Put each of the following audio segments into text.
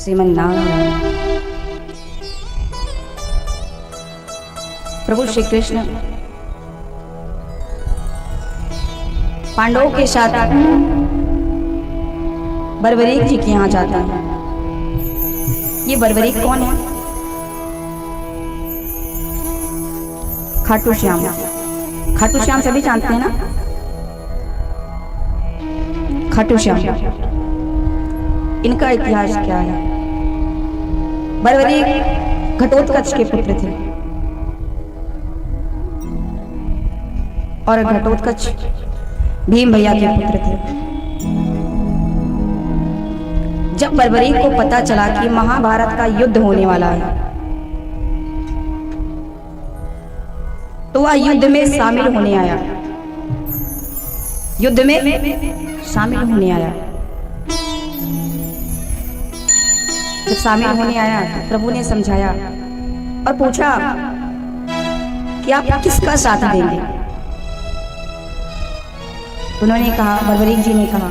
श्रीमन्नारायण। प्रभु श्री कृष्ण पांडवों के साथ बर्बरीक जी के यहाँ जाता है। ये बर्बरीक कौन है? खाटू श्याम। खाटू श्याम सभी जानते हैं ना? खाटू श्याम, इनका इतिहास क्या है? बर्बरीक घटोत्कच के पुत्र थे और घटोत्कच भीम भैया के पुत्र थे। जब बर्बरीक को पता चला कि महाभारत का युद्ध होने वाला है तो वह युद्ध में शामिल होने आया। युद्ध में शामिल होने आया। जब शामिल होने आया तो प्रभु ने समझाया और पूछा कि आप किसका साथ देंगे? उन्होंने कहा, बर्बरीक जी ने कहा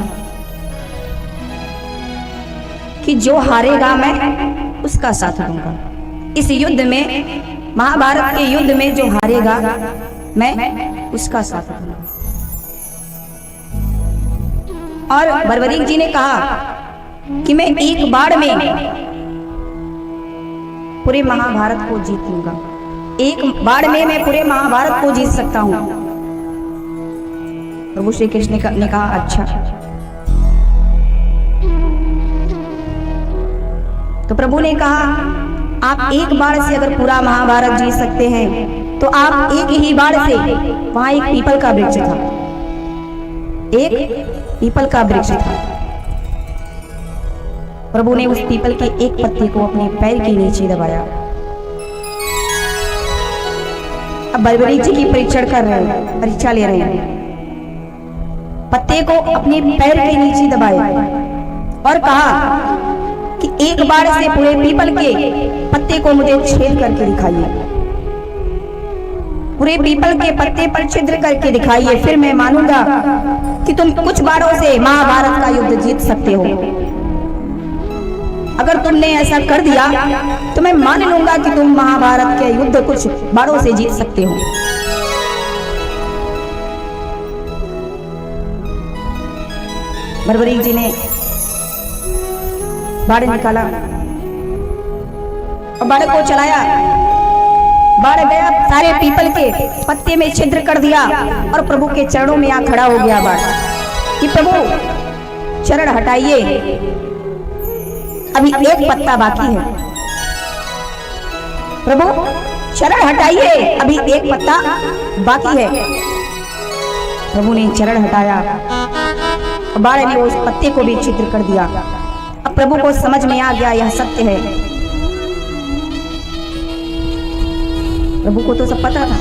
कि जो हारेगा मैं उसका साथ दूंगा। इस युद्ध में, महाभारत के युद्ध में जो हारेगा मैं उसका साथ दूंगा। और बर्बरीक जी ने कहा कि मैं एक बार में पूरे महाभारत को जीत लूंगा। एक बार में मैं पूरे महाभारत को जीत सकता हूं। प्रभु श्री कृष्ण ने कहा, अच्छा। तो प्रभु ने कहा, आप एक बार से अगर पूरा महाभारत जीत सकते हैं तो आप एक ही बार से, वहां एक पीपल का वृक्ष था, एक पीपल का वृक्ष था। प्रभु ने उस पीपल के एक पत्ते को अपने पैर के नीचे दबाया। अब बर्बरीक जी की परीक्षण कर रहे हैं, परीक्षा ले रहे हैं। पत्ते को अपने पैर के नीचे दबाया और कहा कि एक बार से पूरे पीपल के पत्ते को मुझे छेद करके दिखाइए। पूरे पीपल के पत्ते पर छिद्र करके दिखाइए, फिर मैं मानूंगा कि तुम कुछ बारों से महाभारत का युद्ध जीत सकते हो। अगर तुमने ऐसा कर दिया तो मैं मान लूंगा कि तुम महाभारत के युद्ध कुछ बारों से जीत सकते हो। बर्बरीक जी ने बाड़ निकाला और बाड़ को चलाया। बाड़ गया, सारे पीपल के पत्ते में छिद्र कर दिया और प्रभु के चरणों में आ खड़ा हो गया बाड़ कि प्रभु चरण हटाइए, अभी एक पत्ता बाकी है। प्रभु चरण हटाइए, अभी एक पत्ता बाकी है। प्रभु ने चरण हटाया और बाड़ ने उस पत्ते को भी छिद्र कर दिया। अब प्रभु को समझ में आ गया यह सत्य है। प्रभु को तो सब पता था,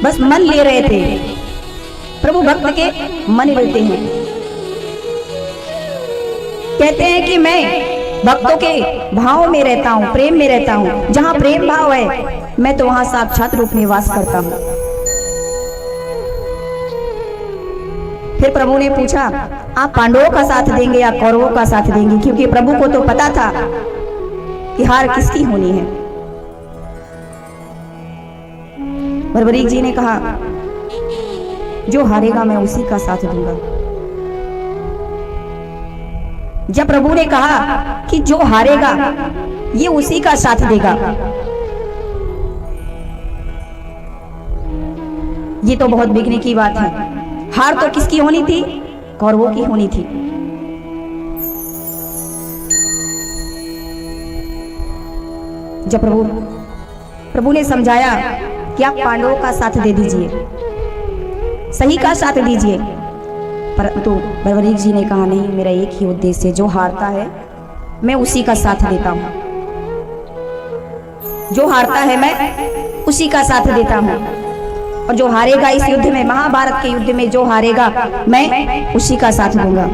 बस मन ले रहे थे। प्रभु भक्त के मन लेते हैं। कहते हैं कि मैं भक्तों के भाव में रहता हूँ, प्रेम में रहता हूँ। जहाँ प्रेम भाव है मैं तो वहां साक्षात रूप में वास करता हूँ। फिर प्रभु ने पूछा, आप पांडवों का साथ देंगे या कौरवों का साथ देंगे? क्योंकि प्रभु को तो पता था कि हार किसकी होनी है। बर्बरीक जी ने कहा, जो हारेगा मैं उसी का साथ दूंगा। जब प्रभु ने कहा कि जो हारेगा ये उसी का साथ देगा, ये तो बहुत बिगड़ने की बात है। हार तो किसकी होनी थी? कौरवों की होनी थी। जब प्रभु ने समझाया कि आप पांडवों का साथ दे दीजिए, सही का साथ दीजिए, परंतु बर्बरीक जी ने कहा, नहीं, मेरा एक ही उद्देश्य है, जो हारता है मैं उसी का साथ देता हूं। जो हारता है मैं उसी का साथ देता हूं, और जो हारेगा इस युद्ध में, महाभारत के युद्ध में जो हारेगा मैं उसी का साथ दूंगा।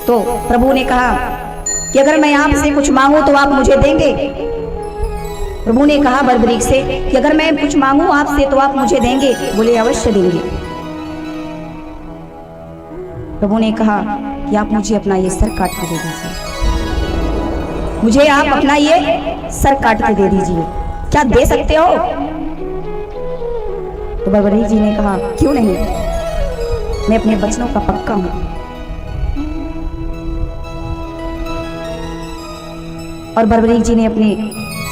तो प्रभु ने कहा कि अगर मैं आपसे कुछ मांगू तो आप मुझे देंगे? प्रभु ने कहा बर्बरीक से कि अगर मैं कुछ मांगू आपसे तो आप मुझे देंगे? बोले, अवश्य देंगे। प्रभु ने कहा कि आप मुझे अपना ये सर काट के दे दीजिए, मुझे आप अपना ये सर काट के दे दीजिए, क्या दे सकते हो? तो बर्बरीक जी ने कहा क्यों नहीं, मैं अपने वचनों का पक्का हूं। और बर्बरीक जी ने अपने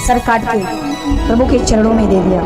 सर काट के प्रभु के चरणों में दे दिया।